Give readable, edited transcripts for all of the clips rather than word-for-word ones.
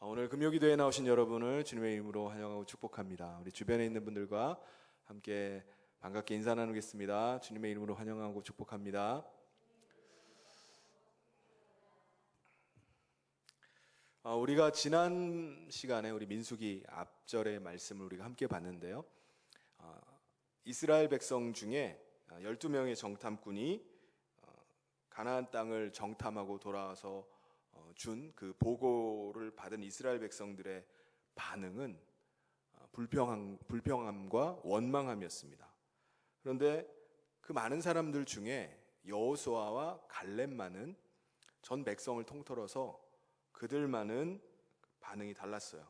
오늘 금요기도에 나오신 여러분을 주님의 이름으로 환영하고 축복합니다. 우리 주변에 있는 분들과 함께 반갑게 인사 나누겠습니다. 주님의 이름으로 환영하고 축복합니다. 우리가 지난 시간에 우리 민수기 앞절의 말씀을 우리가 함께 봤는데요. 이스라엘 백성 중에 12명의 정탐꾼이 가나안 땅을 정탐하고 돌아와서 준 그 보고를 받은 이스라엘 백성들의 반응은 불평함과 원망함이었습니다. 그런데 그 많은 사람들 중에 여호수아와 갈렙만은 전 백성을 통틀어서 그들만은 반응이 달랐어요.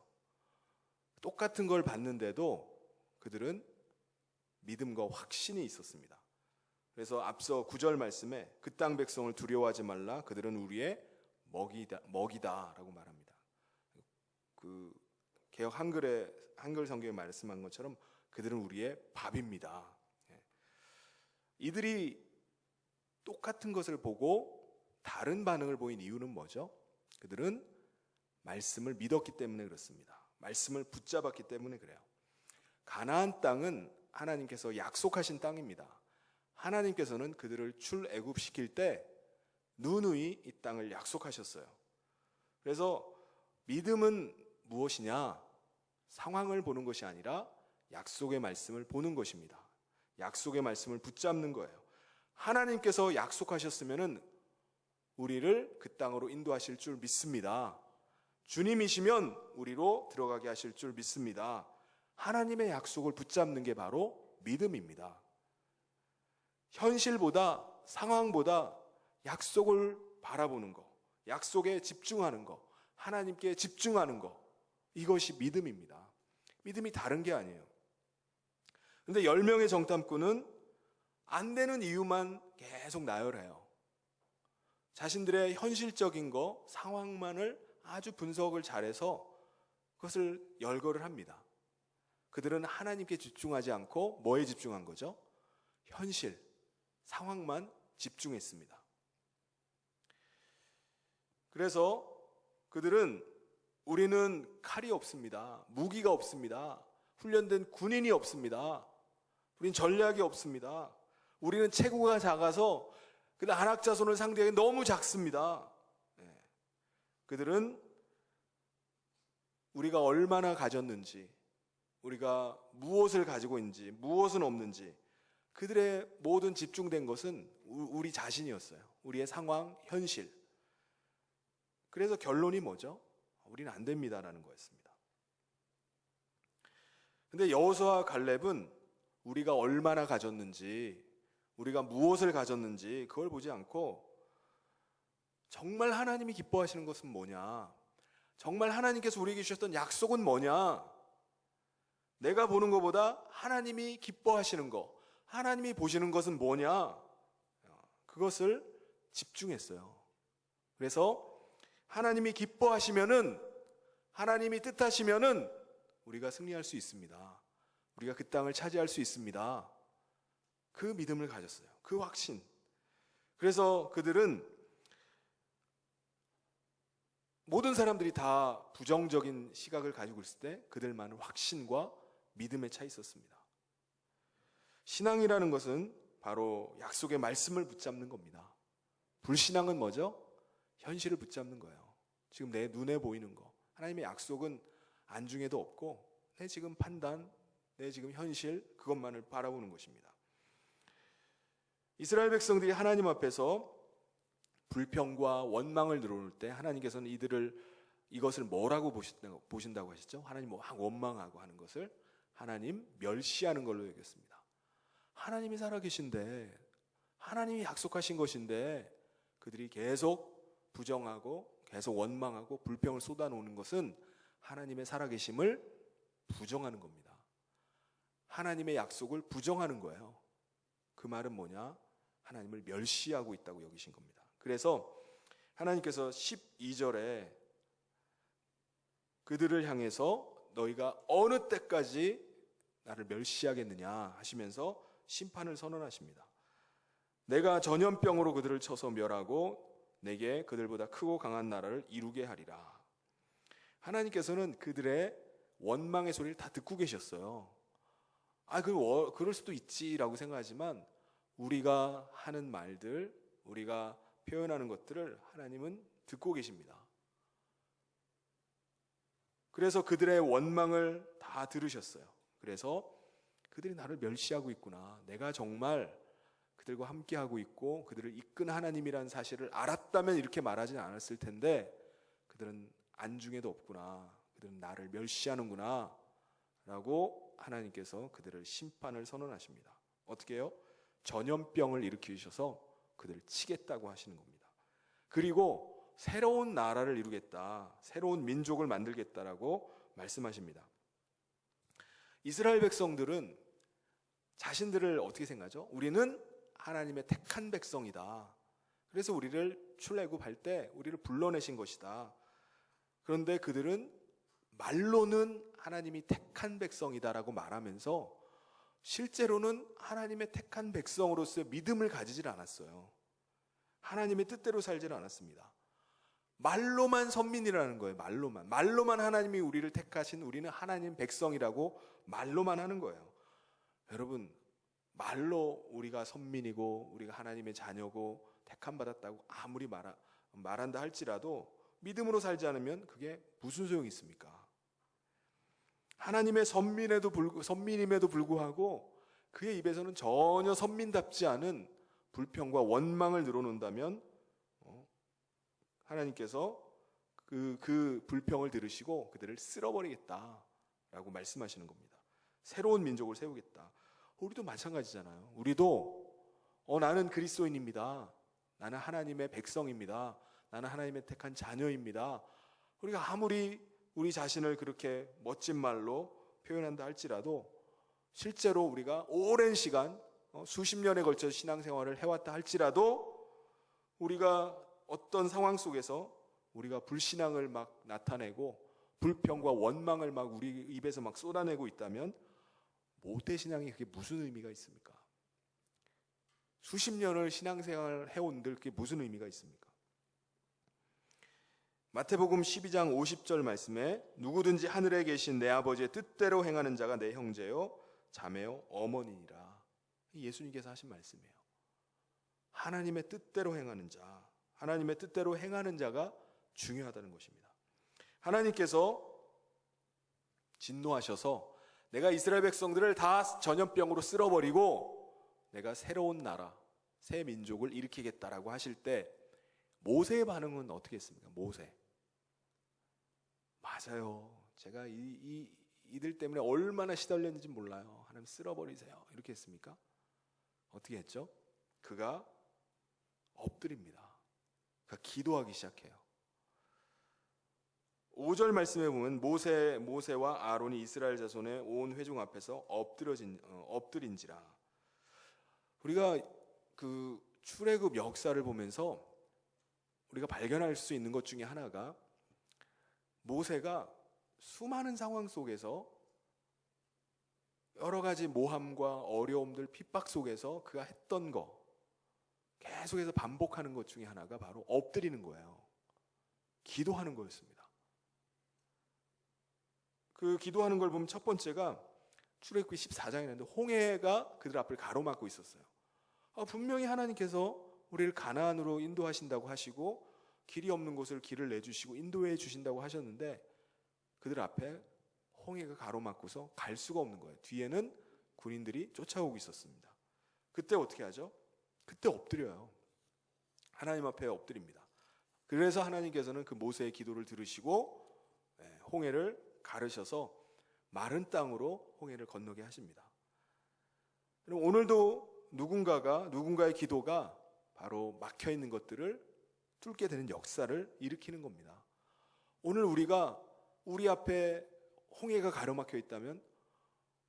똑같은 걸 봤는데도 그들은 믿음과 확신이 있었습니다. 그래서 앞서 9절 말씀에 그 땅 백성을 두려워하지 말라, 그들은 우리의 먹이다라고 말합니다. 그 개역 한글 성경에 말씀한 것처럼 그들은 우리의 밥입니다. 이들이 똑같은 것을 보고 다른 반응을 보인 이유는 뭐죠? 그들은 말씀을 믿었기 때문에 그렇습니다. 말씀을 붙잡았기 때문에 그래요. 가나안 땅은 하나님께서 약속하신 땅입니다. 하나님께서는 그들을 출애굽시킬 때 누누이 이 땅을 약속하셨어요. 그래서 믿음은 무엇이냐? 상황을 보는 것이 아니라 약속의 말씀을 보는 것입니다. 약속의 말씀을 붙잡는 거예요. 하나님께서 약속하셨으면 우리를 그 땅으로 인도하실 줄 믿습니다. 주님이시면 우리로 들어가게 하실 줄 믿습니다. 하나님의 약속을 붙잡는 게 바로 믿음입니다. 현실보다, 상황보다 약속을 바라보는 거, 약속에 집중하는 거, 하나님께 집중하는 거, 이것이 믿음입니다. 믿음이 다른 게 아니에요. 그런데 10명의 정탐꾼은 안 되는 이유만 계속 나열해요. 자신들의 현실적인 거, 상황만을 아주 분석을 잘해서 그것을 열거를 합니다. 그들은 하나님께 집중하지 않고 뭐에 집중한 거죠? 현실, 상황만 집중했습니다. 그래서 그들은 우리는 칼이 없습니다. 무기가 없습니다. 훈련된 군인이 없습니다. 우리는 전략이 없습니다. 우리는 체구가 작아서 그 안악자손을 상대하기 너무 작습니다. 그들은 우리가 얼마나 가졌는지, 우리가 무엇을 가지고 있는지, 무엇은 없는지, 그들의 모든 집중된 것은 우리 자신이었어요. 우리의 상황, 현실. 그래서 결론이 뭐죠? 우리는 안 됩니다라는 거였습니다. 근데 여호수아와 갈렙은 우리가 얼마나 가졌는지, 우리가 무엇을 가졌는지 그걸 보지 않고 정말 하나님이 기뻐하시는 것은 뭐냐? 정말 하나님께서 우리에게 주셨던 약속은 뭐냐? 내가 보는 것보다 하나님이 기뻐하시는 것, 하나님이 보시는 것은 뭐냐? 그것을 집중했어요. 그래서 하나님이 기뻐하시면은, 하나님이 뜻하시면은 우리가 승리할 수 있습니다. 우리가 그 땅을 차지할 수 있습니다. 그 믿음을 가졌어요. 그 확신. 그래서 그들은 모든 사람들이 다 부정적인 시각을 가지고 있을 때 그들만은 확신과 믿음에 차 있었습니다. 신앙이라는 것은 바로 약속의 말씀을 붙잡는 겁니다. 불신앙은 뭐죠? 현실을 붙잡는 거예요. 지금 내 눈에 보이는 거. 하나님의 약속은 안중에도 없고 내 지금 판단, 내 지금 현실, 그것만을 바라보는 것입니다. 이스라엘 백성들이 하나님 앞에서 불평과 원망을 들어올 때 하나님께서는 이것을 뭐라고 보신다고 하셨죠? 하나님 원망하고 하는 것을 하나님 멸시하는 걸로 여겼습니다. 하나님이 살아계신데, 하나님이 약속하신 것인데 그들이 계속 부정하고 계속 원망하고 불평을 쏟아놓는 것은 하나님의 살아계심을 부정하는 겁니다. 하나님의 약속을 부정하는 거예요. 그 말은 뭐냐? 하나님을 멸시하고 있다고 여기신 겁니다. 그래서 하나님께서 12절에 그들을 향해서 너희가 어느 때까지 나를 멸시하겠느냐 하시면서 심판을 선언하십니다. 내가 전염병으로 그들을 쳐서 멸하고 내게 그들보다 크고 강한 나라를 이루게 하리라. 하나님께서는 그들의 원망의 소리를 다 듣고 계셨어요. 그럴 수도 있지라고 생각하지만 우리가 하는 말들, 우리가 표현하는 것들을 하나님은 듣고 계십니다. 그래서 그들의 원망을 다 들으셨어요. 그래서 그들이 나를 멸시하고 있구나. 내가 정말 그들과 함께하고 있고 그들을 이끈 하나님이라는 사실을 알았다면 이렇게 말하진 않았을 텐데 그들은 안중에도 없구나. 그들은 나를 멸시하는구나. 라고 하나님께서 그들을 심판을 선언하십니다. 어떻게 해요? 전염병을 일으키셔서 그들을 치겠다고 하시는 겁니다. 그리고 새로운 나라를 이루겠다, 새로운 민족을 만들겠다라고 말씀하십니다. 이스라엘 백성들은 자신들을 어떻게 생각하죠? 우리는 하나님의 택한 백성이다. 그래서 우리를 출애굽할 때 우리를 불러내신 것이다. 그런데 그들은 말로는 하나님이 택한 백성이다라고 말하면서 실제로는 하나님의 택한 백성으로서의 믿음을 가지질 않았어요. 하나님의 뜻대로 살질 않았습니다. 말로만 선민이라는 거예요. 말로만 하나님이 우리를 택하신, 우리는 하나님 백성이라고 말로만 하는 거예요. 여러분, 말로 우리가 선민이고 우리가 하나님의 자녀고 택함 받았다고 아무리 말한다 할지라도 믿음으로 살지 않으면 그게 무슨 소용이 있습니까? 하나님의 선민임에도 불구하고 그의 입에서는 전혀 선민답지 않은 불평과 원망을 늘어놓는다면 하나님께서 그 불평을 들으시고 그들을 쓸어버리겠다라고 말씀하시는 겁니다. 새로운 민족을 세우겠다. 우리도 마찬가지잖아요. 우리도 나는 그리스도인입니다. 나는 하나님의 백성입니다. 나는 하나님의 택한 자녀입니다. 우리가 아무리 우리 자신을 그렇게 멋진 말로 표현한다 할지라도 실제로 우리가 오랜 시간 수십 년에 걸쳐 신앙생활을 해왔다 할지라도 우리가 어떤 상황 속에서 우리가 불신앙을 막 나타내고 불평과 원망을 막 우리 입에서 막 쏟아내고 있다면 모태신앙이 그게 무슨 의미가 있습니까? 수십 년을 신앙생활을 해온들 그게 무슨 의미가 있습니까? 마태복음 12장 50절 말씀에 누구든지 하늘에 계신 내 아버지의 뜻대로 행하는 자가 내 형제요 자매요 어머니니라. 예수님께서 하신 말씀이에요. 하나님의 뜻대로 행하는 자, 하나님의 뜻대로 행하는 자가 중요하다는 것입니다. 하나님께서 진노하셔서 내가 이스라엘 백성들을 다 전염병으로 쓸어버리고 내가 새로운 나라, 새 민족을 일으키겠다라고 하실 때 모세의 반응은 어떻게 했습니까? 모세. 맞아요. 제가 이들 때문에 얼마나 시달렸는지 몰라요. 하나님 쓸어버리세요. 이렇게 했습니까? 어떻게 했죠? 그가 엎드립니다. 그가 기도하기 시작해요. 5절 말씀에 보면 모세와 아론이 이스라엘 자손의 온 회중 앞에서 엎드린지라. 우리가 그 출애굽 역사를 보면서 우리가 발견할 수 있는 것 중에 하나가 모세가 수많은 상황 속에서 여러 가지 모함과 어려움들, 핍박 속에서 그가 했던 거 계속해서 반복하는 것 중에 하나가 바로 엎드리는 거예요. 기도하는 거였습니다. 그 기도하는 걸 보면 첫 번째가 출애굽기 14장에 있는데 홍해가 그들 앞을 가로막고 있었어요. 분명히 하나님께서 우리를 가나안으로 인도하신다고 하시고 길이 없는 곳을 길을 내주시고 인도해 주신다고 하셨는데 그들 앞에 홍해가 가로막고서 갈 수가 없는 거예요. 뒤에는 군인들이 쫓아오고 있었습니다. 그때 어떻게 하죠? 그때 엎드려요. 하나님 앞에 엎드립니다. 그래서 하나님께서는 그 모세의 기도를 들으시고 홍해를 가르셔서 마른 땅으로 홍해를 건너게 하십니다. 오늘도 누군가의 기도가 바로 막혀있는 것들을 뚫게 되는 역사를 일으키는 겁니다. 오늘 우리가 우리 앞에 홍해가 가로막혀 있다면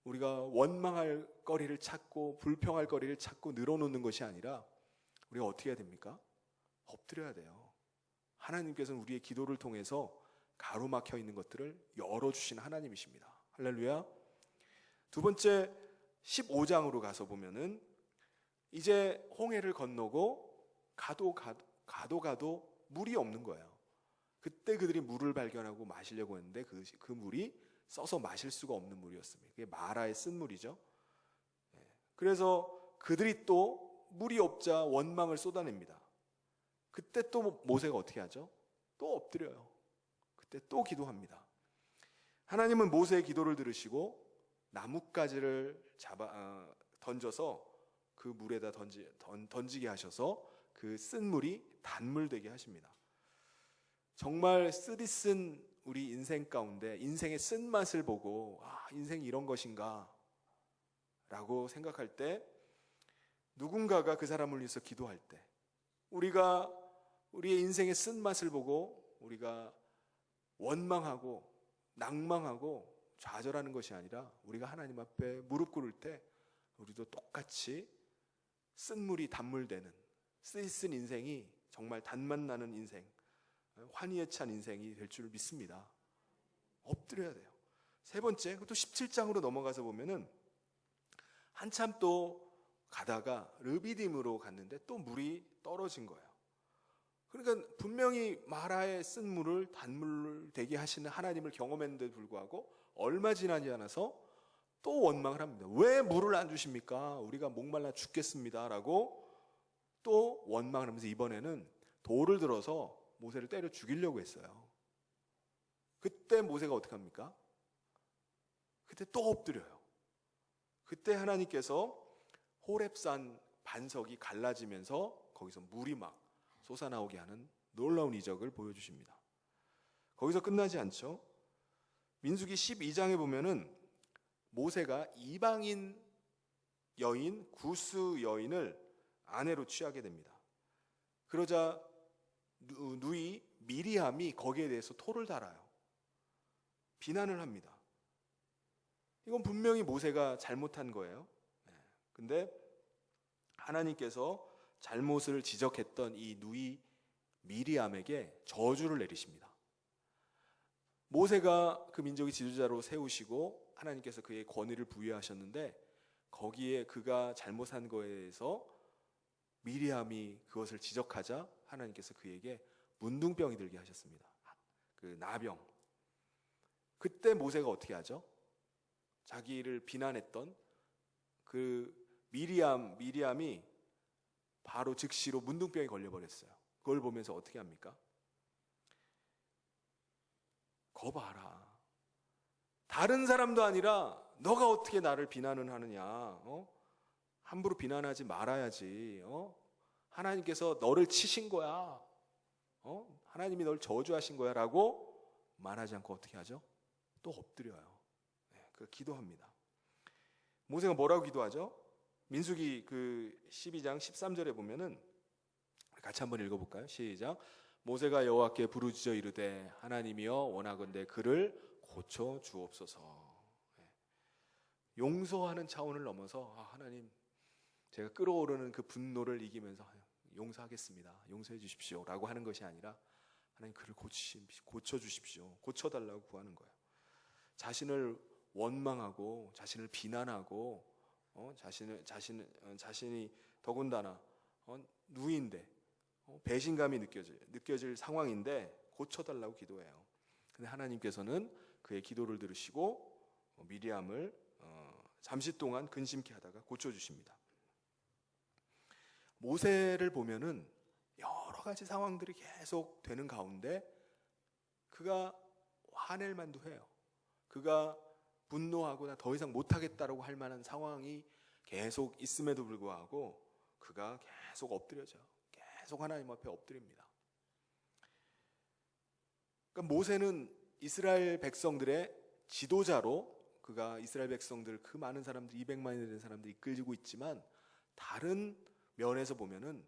우리가 원망할 거리를 찾고 불평할 거리를 찾고 늘어놓는 것이 아니라 우리가 어떻게 해야 됩니까? 엎드려야 돼요. 하나님께서는 우리의 기도를 통해서 가로막혀 있는 것들을 열어주신 하나님이십니다. 할렐루야. 두 번째 15장으로 가서 보면은 이제 홍해를 건너고 가도 물이 없는 거예요. 그때 그들이 물을 발견하고 마시려고 했는데 그 물이 써서 마실 수가 없는 물이었습니다. 그게 마라의 쓴 물이죠. 그래서 그들이 또 물이 없자 원망을 쏟아냅니다. 그때 또 모세가 어떻게 하죠? 또 엎드려요. 그때 또 기도합니다. 하나님은 모세의 기도를 들으시고 나뭇가지를 던져서 그 물에다 던지게 하셔서 그 쓴 물이 단물 되게 하십니다. 정말 쓰디쓴 우리 인생 가운데 인생의 쓴맛을 보고 인생이 이런 것인가 라고 생각할 때 누군가가 그 사람을 위해서 기도할 때 우리가 우리의 인생의 쓴맛을 보고 우리가 원망하고 낭망하고 좌절하는 것이 아니라 우리가 하나님 앞에 무릎 꿇을 때 우리도 똑같이 쓴물이 단물 되는 쓰디쓴 인생이 정말 단맛 나는 인생, 환희에 찬 인생이 될 줄 믿습니다. 엎드려야 돼요. 세 번째, 또 17장으로 넘어가서 보면은 한참 또 가다가 르비딤으로 갔는데 또 물이 떨어진 거예요. 그러니까 분명히 마라의 쓴 물을 단물 되게 하시는 하나님을 경험했는데도 불구하고 얼마 지나지 않아서 또 원망을 합니다. 왜 물을 안 주십니까? 우리가 목말라 죽겠습니다. 라고 또 원망을 하면서 이번에는 돌을 들어서 모세를 때려 죽이려고 했어요. 그때 모세가 어떻게 합니까? 그때 또 엎드려요. 그때 하나님께서 호렙산 반석이 갈라지면서 거기서 물이 막 솟아나오게 하는 놀라운 이적을 보여주십니다. 거기서 끝나지 않죠. 민수기 12장에 보면은 모세가 이방인 여인 구스 여인을 아내로 취하게 됩니다. 그러자 누이 미리암이 거기에 대해서 토를 달아요. 비난을 합니다. 이건 분명히 모세가 잘못한 거예요. 근데 하나님께서 잘못을 지적했던 이 누이 미리암에게 저주를 내리십니다. 모세가 그 민족의 지도자로 세우시고 하나님께서 그의 권위를 부여하셨는데 거기에 그가 잘못한 거에 대해서 미리암이 그것을 지적하자 하나님께서 그에게 문둥병이 들게 하셨습니다. 그 나병. 그때 모세가 어떻게 하죠? 자기를 비난했던 그 미리암이 바로 즉시로 문둥병에 걸려버렸어요. 그걸 보면서 어떻게 합니까? 거봐라. 다른 사람도 아니라 너가 어떻게 나를 비난을 하느냐? 함부로 비난하지 말아야지. 하나님께서 너를 치신 거야. 하나님이 널 저주하신 거야. 라고 말하지 않고 어떻게 하죠? 또 엎드려요. 그 기도합니다. 모세가 뭐라고 기도하죠? 민수기 그 12장 13절에 보면은 같이 한번 읽어볼까요? 시작. 모세가 여호와께 부르짖어 이르되 하나님이여 원하건대 그를 고쳐 주옵소서. 용서하는 차원을 넘어서 하나님 제가 끓어오르는 그 분노를 이기면서 용서하겠습니다. 용서해 주십시오. 라고 하는 것이 아니라 하나님 그를 고쳐 주십시오. 고쳐달라고 구하는 거예요. 자신을 원망하고 자신을 비난하고 자신이 더군다나 누이인데 배신감이 느껴질 상황인데 고쳐달라고 기도해요. 근데 하나님께서는 그의 기도를 들으시고 미리암을 잠시 동안 근심케 하다가 고쳐주십니다. 모세를 보면은 여러 가지 상황들이 계속 되는 가운데 그가 화낼 만도 해요. 그가 분노하고 나 더 이상 못하겠다라고 할 만한 상황이 계속 있음에도 불구하고 그가 계속 엎드려져요. 계속 하나님 앞에 엎드립니다. 그러니까 모세는 이스라엘 백성들의 지도자로 그가 이스라엘 백성들 그 많은 사람들 200만이 되는 사람들이 이끌고 있지만 다른 면에서 보면은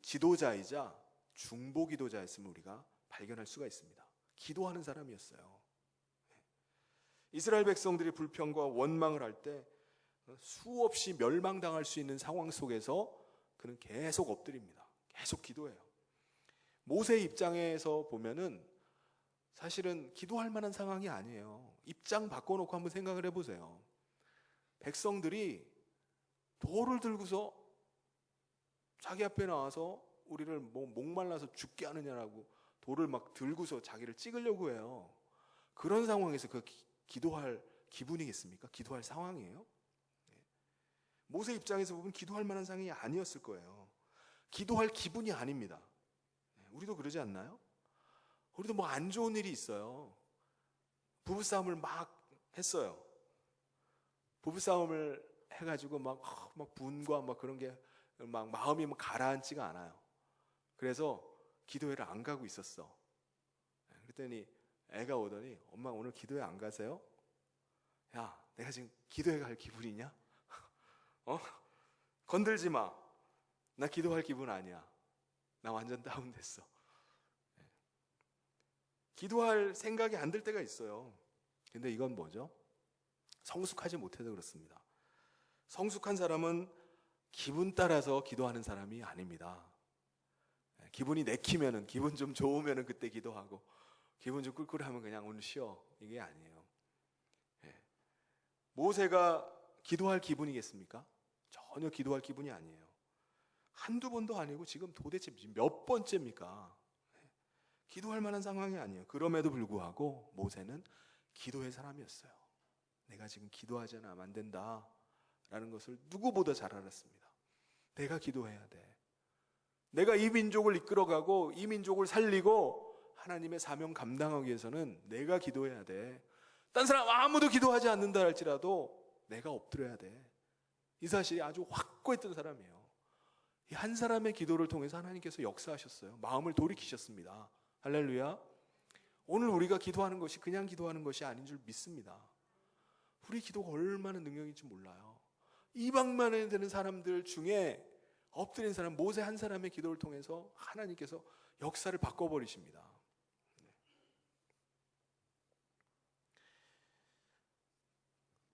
지도자이자 중보 기도자였음을 우리가 발견할 수가 있습니다. 기도하는 사람이었어요. 이스라엘 백성들이 불평과 원망을 할 때 수없이 멸망당할 수 있는 상황 속에서 그는 계속 엎드립니다. 계속 기도해요. 모세의 입장에서 보면은 사실은 기도할 만한 상황이 아니에요. 입장 바꿔놓고 한번 생각을 해보세요. 백성들이 돌을 들고서 자기 앞에 나와서 우리를 목말라서 죽게 하느냐라고 돌을 막 들고서 자기를 찍으려고 해요. 그런 상황에서 그 기도할 기분이겠습니까? 기도할 상황이에요? 모세 입장에서 보면 기도할 만한 상황이 아니었을 거예요. 기도할 기분이 아닙니다. 우리도 그러지 않나요? 우리도 뭐 안 좋은 일이 있어요. 부부싸움을 막 했어요. 부부싸움을 해가지고 막 분과 막 그런 게 막 마음이 막 가라앉지가 않아요. 그래서 기도회를 안 가고 있었어. 그랬더니 애가 오더니 엄마 오늘 기도회 안 가세요? 야, 내가 지금 기도회 갈 기분이냐? 건들지 마. 나 기도할 기분 아니야. 나 완전 다운됐어. 기도할 생각이 안 들 때가 있어요. 근데 이건 뭐죠? 성숙하지 못해서 그렇습니다. 성숙한 사람은 기분 따라서 기도하는 사람이 아닙니다. 기분이 내키면은, 기분 좀 좋으면은 그때 기도하고, 기분 좀 꿀꿀하면 그냥 오늘 쉬어. 이게 아니에요. 모세가 기도할 기분이겠습니까? 전혀 기도할 기분이 아니에요. 한두 번도 아니고 지금 도대체 몇 번째입니까? 기도할 만한 상황이 아니에요. 그럼에도 불구하고 모세는 기도의 사람이었어요. 내가 지금 기도하지 않으면 안 된다 라는 것을 누구보다 잘 알았습니다. 내가 기도해야 돼. 내가 이 민족을 이끌어가고 이 민족을 살리고 하나님의 사명 감당하기 위해서는 내가 기도해야 돼. 딴 사람 아무도 기도하지 않는다 할지라도 내가 엎드려야 돼. 이 사실이 아주 확고했던 사람이에요. 이 한 사람의 기도를 통해서 하나님께서 역사하셨어요. 마음을 돌이키셨습니다. 할렐루야. 오늘 우리가 기도하는 것이 그냥 기도하는 것이 아닌 줄 믿습니다. 우리 기도가 얼마나 능력인지 몰라요. 이방만에 되는 사람들 중에 엎드린 사람 모세 한 사람의 기도를 통해서 하나님께서 역사를 바꿔버리십니다.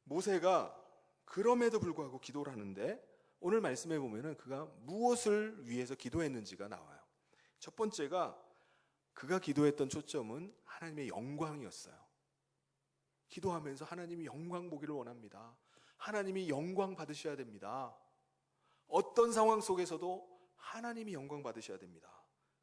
모세가 그럼에도 불구하고 기도를 하는데 오늘 말씀해 보면은 그가 무엇을 위해서 기도했는지가 나와요. 첫 번째가 그가 기도했던 초점은 하나님의 영광이었어요. 기도하면서 하나님이 영광 보기를 원합니다. 하나님이 영광 받으셔야 됩니다. 어떤 상황 속에서도 하나님이 영광 받으셔야 됩니다.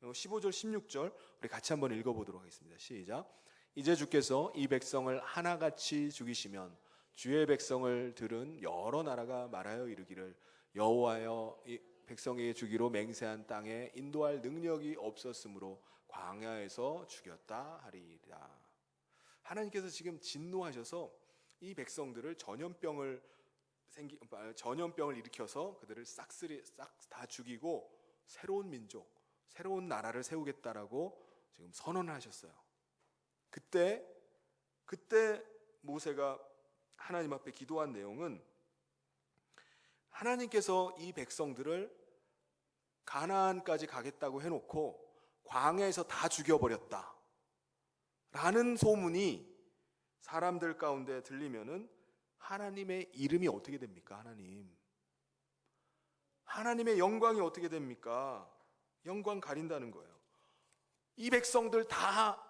15절 16절 우리 같이 한번 읽어보도록 하겠습니다. 시작. 이제 주께서 이 백성을 하나같이 죽이시면 주의 백성을 들은 여러 나라가 말하여 이르기를 여호와여 이 백성에게 주기로 맹세한 땅에 인도할 능력이 없었으므로 광야에서 죽였다 하리라. 하나님께서 지금 진노하셔서 이 백성들을 전염병을 일으켜서 그들을 싹 다 죽이고 새로운 민족, 새로운 나라를 세우겠다라고 지금 선언을 하셨어요. 그때 모세가 하나님 앞에 기도한 내용은 하나님께서 이 백성들을 가나안까지 가겠다고 해놓고 광야에서 다 죽여버렸다 라는 소문이 사람들 가운데 들리면은 하나님의 이름이 어떻게 됩니까? 하나님의 영광이 어떻게 됩니까? 영광 가린다는 거예요. 이 백성들 다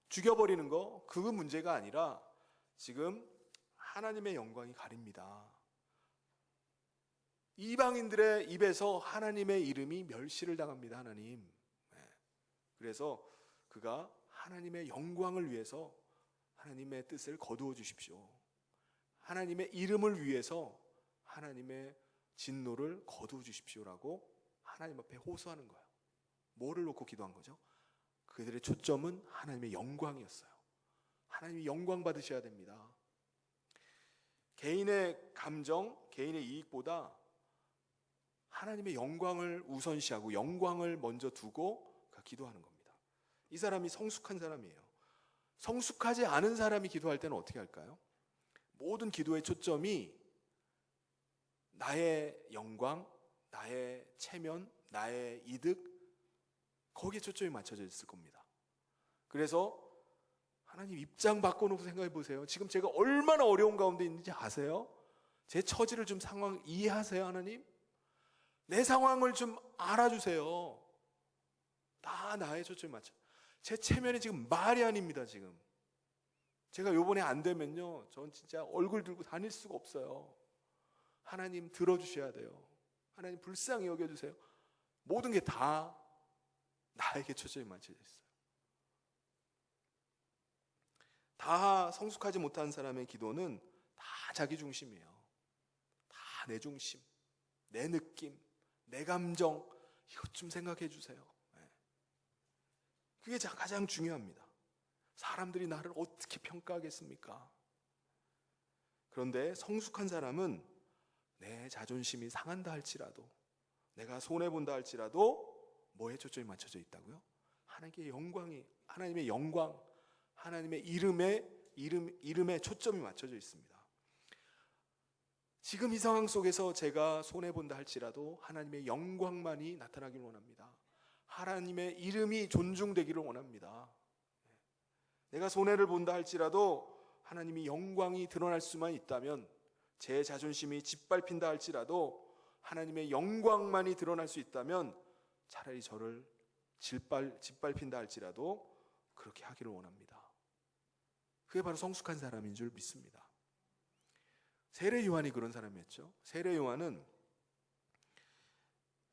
죽여버리는 거 그거 문제가 아니라 지금 하나님의 영광이 가립니다. 이방인들의 입에서 하나님의 이름이 멸시를 당합니다. 하나님. 그래서 그가 하나님의 영광을 위해서 하나님의 뜻을 거두어 주십시오. 하나님의 이름을 위해서 하나님의 진노를 거두어 주십시오라고 하나님 앞에 호소하는 거예요. 뭐를 놓고 기도한 거죠? 그들의 초점은 하나님의 영광이었어요. 하나님이 영광 받으셔야 됩니다. 개인의 감정, 개인의 이익보다 하나님의 영광을 우선시하고 영광을 먼저 두고 기도하는 겁니다. 이 사람이 성숙한 사람이에요. 성숙하지 않은 사람이 기도할 때는 어떻게 할까요? 모든 기도의 초점이 나의 영광, 나의 체면, 나의 이득 거기에 초점이 맞춰져 있을 겁니다. 그래서 하나님 입장 바꿔놓고 생각해 보세요. 지금 제가 얼마나 어려운 가운데 있는지 아세요? 제 처지를 좀 상황 이해하세요, 하나님? 내 상황을 좀 알아주세요. 다 나의 초점이 맞춰. 제 체면이 지금 말이 아닙니다, 지금. 제가 요번에 안 되면요, 전 진짜 얼굴 들고 다닐 수가 없어요. 하나님 들어주셔야 돼요. 하나님 불쌍히 여겨주세요. 모든 게 다 나에게 초점이 맞춰져 있어요. 다 성숙하지 못한 사람의 기도는 다 자기 중심이에요. 다 내 중심, 내 느낌, 내 감정, 이것 좀 생각해 주세요. 그게 가장 중요합니다. 사람들이 나를 어떻게 평가하겠습니까? 그런데 성숙한 사람은 내 자존심이 상한다 할지라도, 내가 손해본다 할지라도 뭐에 초점이 맞춰져 있다고요? 하나님의 영광, 하나님의 이름에 초점이 맞춰져 있습니다. 지금 이 상황 속에서 제가 손해본다 할지라도 하나님의 영광만이 나타나길 원합니다. 하나님의 이름이 존중되기를 원합니다. 내가 손해를 본다 할지라도 하나님의 영광이 드러날 수만 있다면, 제 자존심이 짓밟힌다 할지라도 하나님의 영광만이 드러날 수 있다면 차라리 저를 짓밟힌다 할지라도 그렇게 하기를 원합니다. 그게 바로 성숙한 사람인 줄 믿습니다. 세례 요한이 그런 사람이었죠. 세례 요한은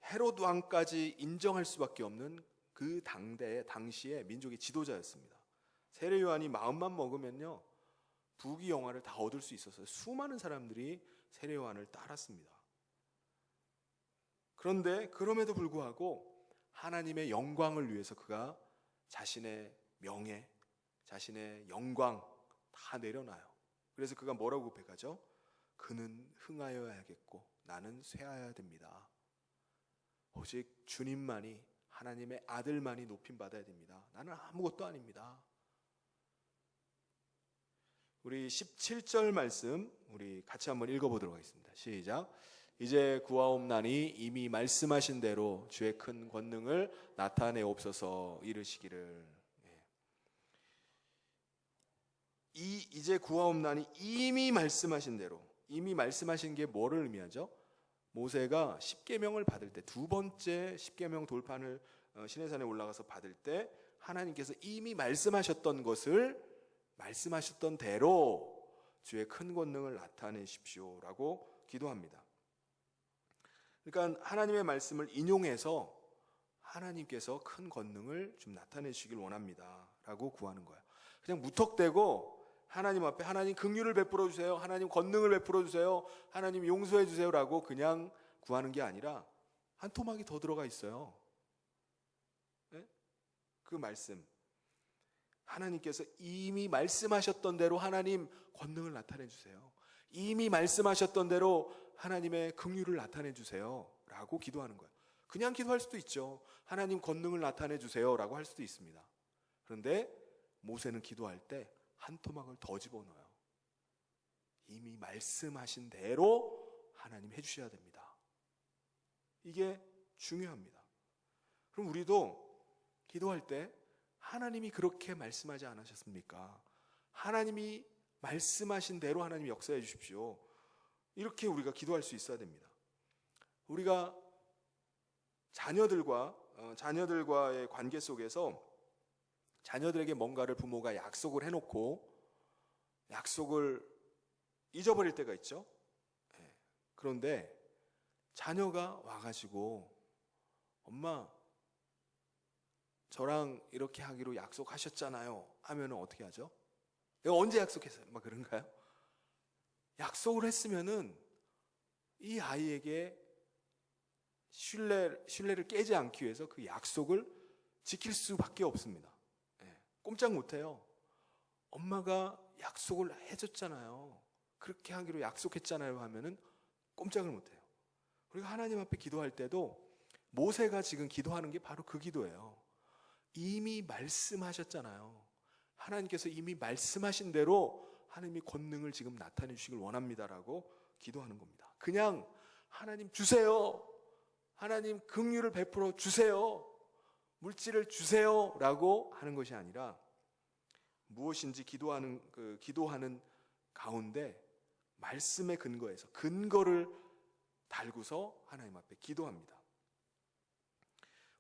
헤롯 왕까지 인정할 수밖에 없는 그 당시의 민족의 지도자였습니다. 세례 요한이 마음만 먹으면요, 부귀영화를 다 얻을 수 있었어요. 수많은 사람들이 세례 요한을 따랐습니다. 그런데 그럼에도 불구하고 하나님의 영광을 위해서 그가 자신의 명예, 자신의 영광 다 내려놔요. 그래서 그가 뭐라고 고백하죠? 그는 흥하여야겠고 나는 쇠하여야 됩니다. 오직 주님만이, 하나님의 아들만이 높임 받아야 됩니다. 나는 아무것도 아닙니다. 우리 17절 말씀 우리 같이 한번 읽어보도록 하겠습니다. 시작. 이제 구하옵나니 이미 말씀하신 대로 주의 큰 권능을 나타내옵소서 이르시기를. 이제 구하옵나니 이미 말씀하신 대로, 이미 말씀하신 게 뭐를 의미하죠? 모세가 십계명을 받을 때, 두 번째 십계명 돌판을 시내산에 올라가서 받을 때 하나님께서 이미 말씀하셨던 것을 말씀하셨던 대로 주의 큰 권능을 나타내십시오라고 기도합니다. 그러니까 하나님의 말씀을 인용해서 하나님께서 큰 권능을 좀 나타내시길 원합니다 라고 구하는 거예요. 그냥 무턱대고 하나님 앞에 하나님 긍휼을 베풀어 주세요, 하나님 권능을 베풀어 주세요, 하나님 용서해 주세요 라고 그냥 구하는 게 아니라 한 토막이 더 들어가 있어요. 네? 그 말씀, 하나님께서 이미 말씀하셨던 대로 하나님 권능을 나타내 주세요, 이미 말씀하셨던 대로 하나님의 긍휼을 나타내 주세요 라고 기도하는 거예요. 그냥 기도할 수도 있죠. 하나님 권능을 나타내 주세요 라고 할 수도 있습니다. 그런데 모세는 기도할 때 한 토막을 더 집어넣어요. 이미 말씀하신 대로 하나님 해주셔야 됩니다. 이게 중요합니다. 그럼 우리도 기도할 때 하나님이 그렇게 말씀하지 않으셨습니까? 하나님이 말씀하신 대로 하나님 역사해 주십시오. 이렇게 우리가 기도할 수 있어야 됩니다. 우리가 자녀들과의 관계 속에서 자녀들에게 뭔가를 부모가 약속을 해놓고 약속을 잊어버릴 때가 있죠. 그런데 자녀가 와가지고 엄마 저랑 이렇게 하기로 약속하셨잖아요 하면 어떻게 하죠? 내가 언제 약속했어요? 막 그런가요? 약속을 했으면은 이 아이에게 신뢰를 깨지 않기 위해서 그 약속을 지킬 수밖에 없습니다. 꼼짝 못해요. 엄마가 약속을 해줬잖아요, 그렇게 하기로 약속했잖아요 하면은 꼼짝을 못해요. 우리가 하나님 앞에 기도할 때도 모세가 지금 기도하는 게 바로 그 기도예요. 이미 말씀하셨잖아요. 하나님께서 이미 말씀하신 대로 하나님이 권능을 지금 나타내 주시길 원합니다라고 기도하는 겁니다. 그냥 하나님 주세요, 하나님 긍휼을 베풀어 주세요, 물질을 주세요 라고 하는 것이 아니라 무엇인지 기도하는 가운데 말씀의 근거에서 근거를 달고서 하나님 앞에 기도합니다.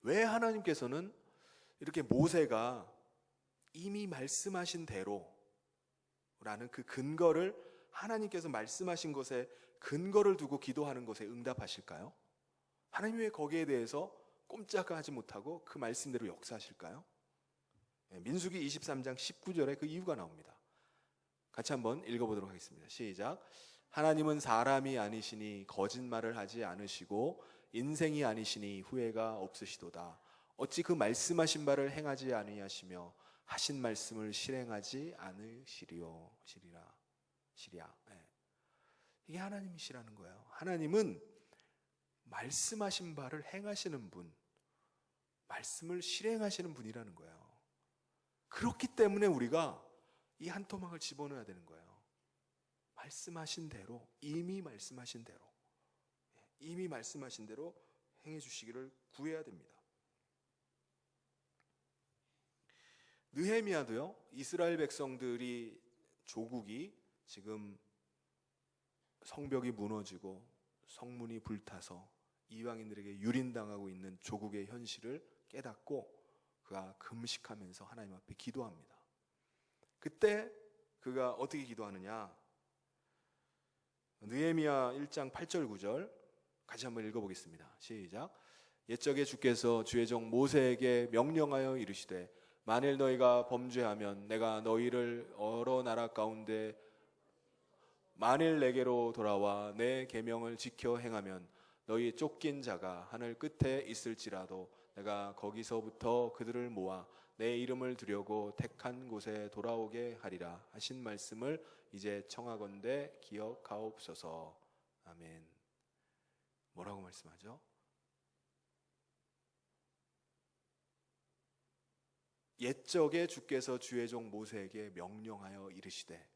왜 하나님께서는 이렇게 모세가 이미 말씀하신 대로 라는 그 근거를, 하나님께서 말씀하신 것에 근거를 두고 기도하는 것에 응답하실까요? 하나님 왜 거기에 대해서 꼼짝하지 못하고 그 말씀대로 역사하실까요? 민수기 23장 19절에 그 이유가 나옵니다. 같이 한번 읽어보도록 하겠습니다. 시작. 하나님은 사람이 아니시니 거짓말을 하지 않으시고 인생이 아니시니 후회가 없으시도다. 어찌 그 말씀하신 바를 행하지 아니하시며 하신 말씀을 실행하지 않으시리요. 시리야. 네. 이게 하나님이시라는 거예요. 하나님은 말씀하신 바를 행하시는 분, 말씀을 실행하시는 분이라는 거예요. 그렇기 때문에 우리가 이 한 토막을 집어넣어야 되는 거예요. 말씀하신 대로, 이미 말씀하신 대로 행해 주시기를 구해야 됩니다. 느헤미야도요, 이스라엘 백성들이, 조국이 지금 성벽이 무너지고 성문이 불타서 이방인들에게 유린당하고 있는 조국의 현실을 깨닫고 그가 금식하면서 하나님 앞에 기도합니다. 그때 그가 어떻게 기도하느냐? 느헤미야 1장 8절 9절 같이 한번 읽어보겠습니다. 시작. 옛적에 주께서 주의 종 모세에게 명령하여 이르시되 만일 너희가 범죄하면 내가 너희를 여러 나라 가운데 만일 내게로 돌아와 내 계명을 지켜 행하면 너희 쫓긴 자가 하늘 끝에 있을지라도 내가 거기서부터 그들을 모아 내 이름을 두려고 택한 곳에 돌아오게 하리라 하신 말씀을 이제 청하건대 기억하옵소서. 아멘. 뭐라고 말씀하죠? 옛적에 주께서 주의 종 모세에게 명령하여 이르시되,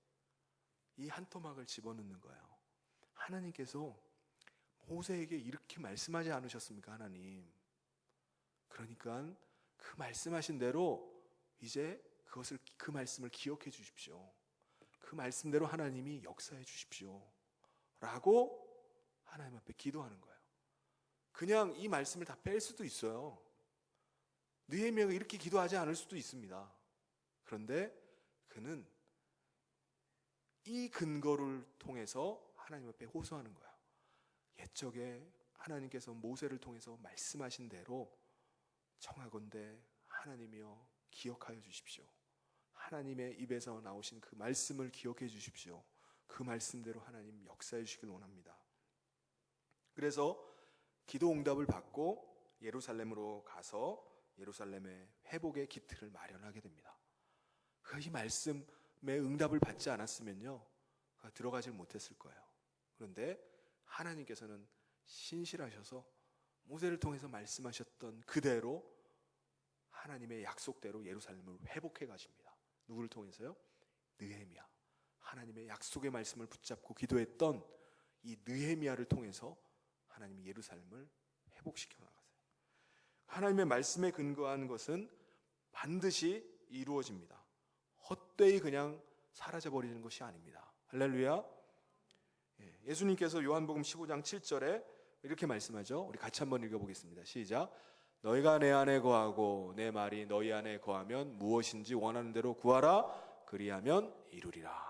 이 한 토막을 집어넣는 거예요. 하나님께서 모세에게 이렇게 말씀하지 않으셨습니까? 하나님. 그러니까 그 말씀하신 대로 이제 그 말씀을 기억해 주십시오. 그 말씀대로 하나님이 역사해 주십시오. 라고 하나님 앞에 기도하는 거예요. 그냥 이 말씀을 다 뺄 수도 있어요. 느헤미야가 이렇게 기도하지 않을 수도 있습니다. 그런데 그는 이 근거를 통해서 하나님 앞에 호소하는 거예요. 옛적에 하나님께서 모세를 통해서 말씀하신 대로 청하건대 하나님이여 기억하여 주십시오. 하나님의 입에서 나오신 그 말씀을 기억해 주십시오. 그 말씀대로 하나님 역사해 주시길 원합니다. 그래서 기도 응답을 받고 예루살렘으로 가서 예루살렘의 회복의 기틀을 마련하게 됩니다. 이 말씀의 응답을 받지 않았으면요, 들어가질 못했을 거예요. 그런데 하나님께서는 신실하셔서 모세를 통해서 말씀하셨던 그대로 하나님의 약속대로 예루살렘을 회복해 가십니다. 누구를 통해서요? 느헤미야. 하나님의 약속의 말씀을 붙잡고 기도했던 이 느헤미야를 통해서 하나님이 예루살렘을 회복시켜 나가세요. 하나님의 말씀에 근거한 것은 반드시 이루어집니다. 헛되이 그냥 사라져버리는 것이 아닙니다. 할렐루야. 예수님께서 요한복음 15장 7절에 이렇게 말씀하죠. 우리 같이 한번 읽어보겠습니다. 시작. 너희가 내 안에 거하고 내 말이 너희 안에 거하면 무엇인지 원하는 대로 구하라. 그리하면 이루리라.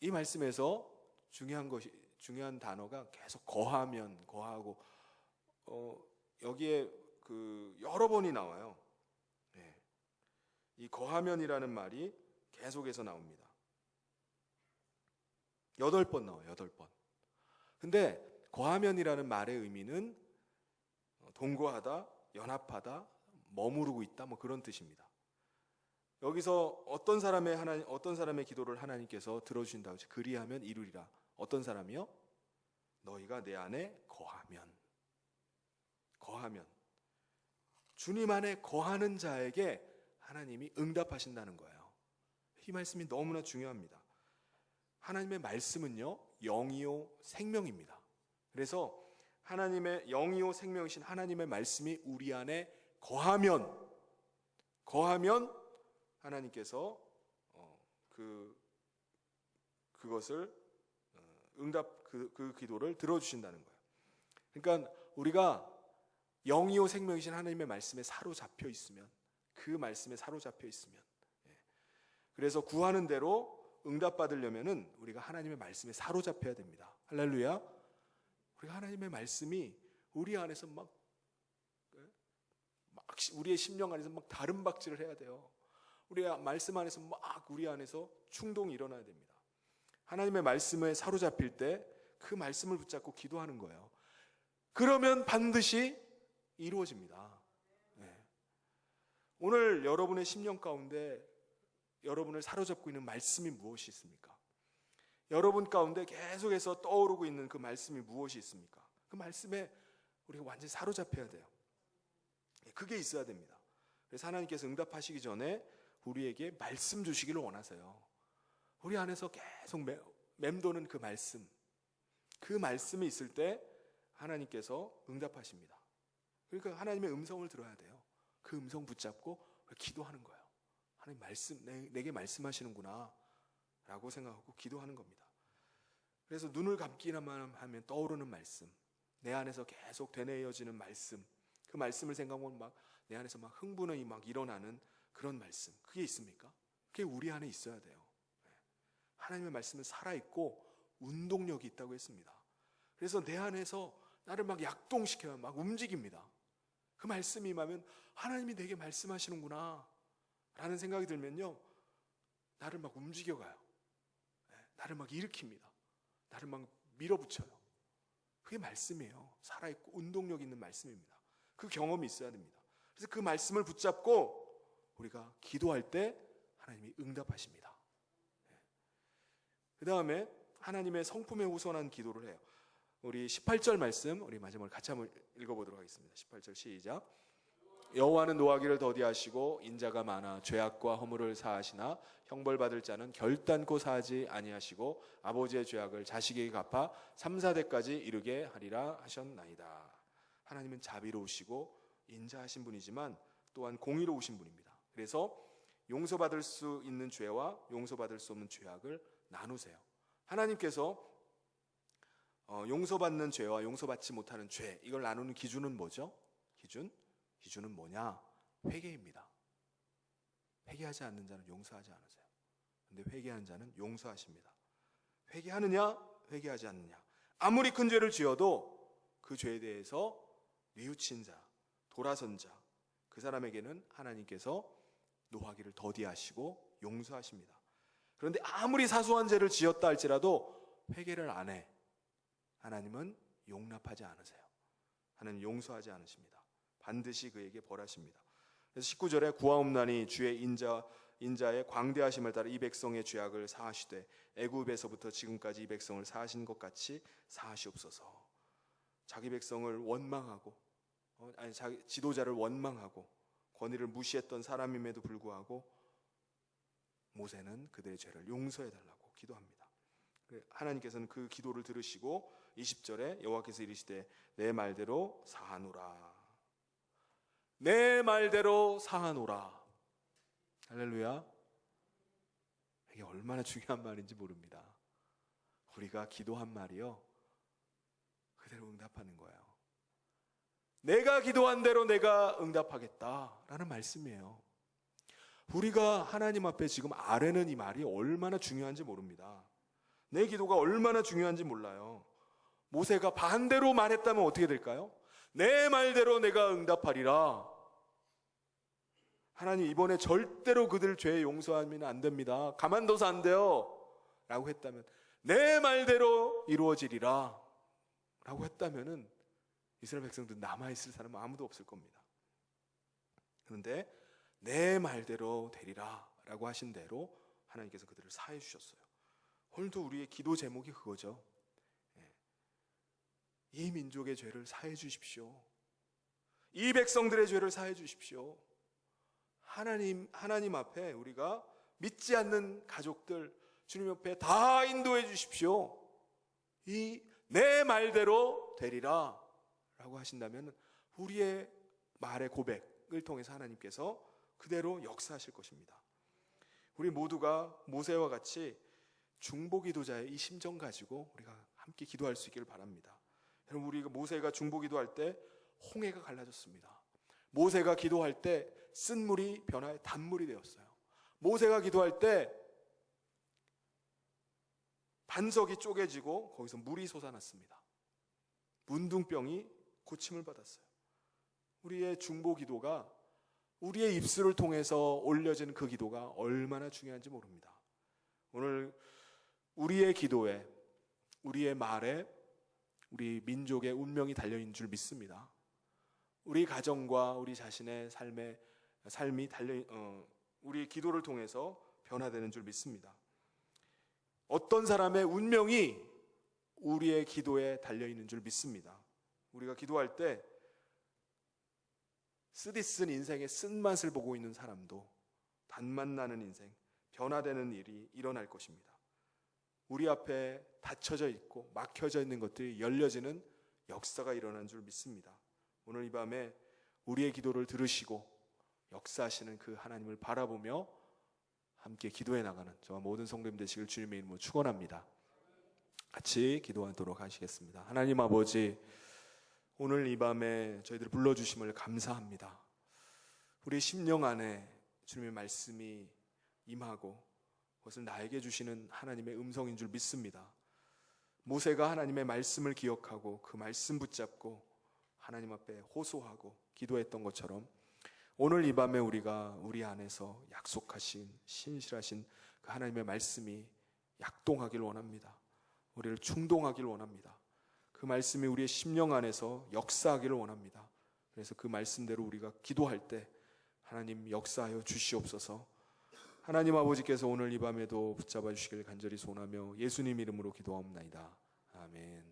이 말씀에서 중요한 단어가 계속 거하면, 거하고 여기에 여러 번이 나와요. 이 거하면이라는 말이 계속해서 나옵니다. 8번 나와요. 8번. 근데 거하면이라는 말의 의미는 동거하다, 연합하다, 머무르고 있다, 뭐 그런 뜻입니다. 여기서 어떤 사람의 기도를 하나님께서 들어주신다고 하죠. 그리하면 이루리라. 어떤 사람이요? 너희가 내 안에 거하면. 주님 안에 거하는 자에게 하나님이 응답하신다는 거예요. 이 말씀이 너무나 중요합니다. 하나님의 말씀은요, 영이요 생명입니다. 그래서 하나님의 영이요 생명이신 하나님의 말씀이 우리 안에 거하면 하나님께서 그것을 그 기도를 들어주신다는 거예요. 그러니까 우리가 영이요 생명이신 하나님의 말씀에 사로잡혀 있으면, 그 말씀에 사로잡혀 있으면, 그래서 구하는 대로 응답받으려면은 우리가 하나님의 말씀에 사로잡혀야 됩니다. 할렐루야. 우리가 하나님의 말씀이 우리 안에서 우리의 심령 안에서 막 다른 박질을 해야 돼요. 우리 말씀 안에서 막 우리 안에서 충동이 일어나야 됩니다. 하나님의 말씀에 사로잡힐 때 그 말씀을 붙잡고 기도하는 거예요. 그러면 반드시 이루어집니다. 네. 오늘 여러분의 심령 가운데 여러분을 사로잡고 있는 말씀이 무엇이 있습니까? 여러분 가운데 계속해서 떠오르고 있는 그 말씀이 무엇이 있습니까? 그 말씀에 우리가 완전히 사로잡혀야 돼요. 그게 있어야 됩니다. 그래서 하나님께서 응답하시기 전에 우리에게 말씀 주시기를 원하세요. 우리 안에서 계속 맴도는 그 말씀, 그 말씀이 있을 때 하나님께서 응답하십니다. 그러니까 하나님의 음성을 들어야 돼요. 그 음성 붙잡고 기도하는 거예요. 하나님 말씀, 내게 말씀하시는구나 라고 생각하고 기도하는 겁니다. 그래서 눈을 감기만 하면 떠오르는 말씀, 내 안에서 계속 되뇌어지는 말씀, 그 말씀을 생각하면 막 내 안에서 막 흥분이 막 일어나는 그런 말씀, 그게 있습니까? 그게 우리 안에 있어야 돼요. 하나님의 말씀은 살아있고 운동력이 있다고 했습니다. 그래서 내 안에서 나를 막 약동시켜요. 막 움직입니다. 그 말씀이 임하면 하나님이 내게 말씀하시는구나 라는 생각이 들면요, 나를 막 움직여가요. 나를 막 일으킵니다. 나를 막 밀어붙여요. 그게 말씀이에요. 살아있고 운동력 있는 말씀입니다. 그 경험이 있어야 됩니다. 그래서 그 말씀을 붙잡고 우리가 기도할 때 하나님이 응답하십니다. 그 다음에 하나님의 성품에 우선한 기도를 해요. 우리 18절 말씀, 우리 마지막으로 같이 한번 읽어보도록 하겠습니다. 18절 시작. 여호와는 노하기를 더디하시고 인자가 많아 죄악과 허물을 사하시나 형벌받을 자는 결단코 사하지 아니하시고 아버지의 죄악을 자식에게 갚아 3, 4대까지 이르게 하리라 하셨나이다. 하나님은 자비로우시고 인자하신 분이지만 또한 공의로우신 분입니다. 그래서 용서받을 수 있는 죄와 용서받을 수 없는 죄악을 나누세요. 하나님께서 용서받는 죄와 용서받지 못하는 죄, 이걸 나누는 기준은 뭐죠? 기준은 뭐냐? 회개입니다. 회개하지 않는 자는 용서하지 않으세요. 그런데 회개하는 자는 용서하십니다. 회개하느냐? 회개하지 않느냐? 아무리 큰 죄를 지어도 그 죄에 대해서 뉘우친 자, 돌아선 자, 그 사람에게는 하나님께서 노하기를 더디하시고 용서하십니다. 그런데 아무리 사소한 죄를 지었다 할지라도 회개를 안 해, 하나님은 용납하지 않으세요. 하나님 용서하지 않으십니다. 반드시 그에게 벌하십니다. 그래서 19절에 구하옵나니 주의 인자의 광대하심을 따라 이 백성의 죄악을 사하시되 애굽에서부터 지금까지 이 백성을 사하신 것 같이 사하시옵소서. 자기 백성을 원망하고 자기 지도자를 원망하고 권위를 무시했던 사람임에도 불구하고 모세는 그들의 죄를 용서해 달라고 기도합니다. 하나님께서는 그 기도를 들으시고 20절에 여호와께서 이르시되 내 말대로 사하노라. 내 말대로 사하노라. 할렐루야. 이게 얼마나 중요한 말인지 모릅니다. 우리가 기도한 말이요, 그대로 응답하는 거예요. 내가 기도한 대로 내가 응답하겠다라는 말씀이에요. 우리가 하나님 앞에 지금 아뢰는 이 말이 얼마나 중요한지 모릅니다. 내 기도가 얼마나 중요한지 몰라요. 모세가 반대로 말했다면 어떻게 될까요? 내 말대로 내가 응답하리라. 하나님 이번에 절대로 그들 죄 용서하면 안 됩니다. 가만둬서 안 돼요 라고 했다면, 내 말대로 이루어지리라 라고 했다면은 이스라엘 백성들 남아있을 사람은 아무도 없을 겁니다. 그런데 내 말대로 되리라 라고 하신 대로 하나님께서 그들을 사해 주셨어요. 오늘도 우리의 기도 제목이 그거죠. 이 민족의 죄를 사해 주십시오. 이 백성들의 죄를 사해 주십시오. 하나님 앞에 우리가 믿지 않는 가족들 주님 옆에 다 인도해 주십시오. 이 내 말대로 되리라 라고 하신다면 우리의 말의 고백을 통해서 하나님께서 그대로 역사하실 것입니다. 우리 모두가 모세와 같이 중보기도자의 이 심정 가지고 우리가 함께 기도할 수 있기를 바랍니다. 여러분, 우리가 모세가 중보기도할 때 홍해가 갈라졌습니다. 모세가 기도할 때 쓴 물이 변화해 단물이 되었어요. 모세가 기도할 때 반석이 쪼개지고 거기서 물이 솟아났습니다. 문둥병이 고침을 받았어요. 우리의 중보기도가 우리의 입술을 통해서 올려진 그 기도가 얼마나 중요한지 모릅니다. 오늘 우리의 기도에, 우리의 말에 우리 민족의 운명이 달려있는 줄 믿습니다. 우리 가정과 우리 자신의 삶이 우리의 기도를 통해서 변화되는 줄 믿습니다. 어떤 사람의 운명이 우리의 기도에 달려있는 줄 믿습니다. 우리가 기도할 때 쓰디쓴 인생의 쓴맛을 보고 있는 사람도 단맛 나는 인생, 변화되는 일이 일어날 것입니다. 우리 앞에 닫혀져 있고 막혀져 있는 것들이 열려지는 역사가 일어난 줄 믿습니다. 오늘 이 밤에 우리의 기도를 들으시고 역사하시는 그 하나님을 바라보며 함께 기도해 나가는 저와 모든 성도님 되시길 주님의 이름으로 축원합니다. 같이 기도하도록 하시겠습니다. 하나님 아버지, 오늘 이 밤에 저희들을 불러주심을 감사합니다. 우리 심령 안에 주님의 말씀이 임하고 그것을 나에게 주시는 하나님의 음성인 줄 믿습니다. 모세가 하나님의 말씀을 기억하고 그 말씀 붙잡고 하나님 앞에 호소하고 기도했던 것처럼 오늘 이 밤에 우리가 우리 안에서 약속하신 신실하신 그 하나님의 말씀이 약동하길 원합니다. 우리를 충동하길 원합니다. 그 말씀이 우리의 심령 안에서 역사하기를 원합니다. 그래서 그 말씀대로 우리가 기도할 때 하나님 역사하여 주시옵소서. 하나님 아버지께서 오늘 이 밤에도 붙잡아 주시길 간절히 소원하며 예수님 이름으로 기도하옵나이다. 아멘.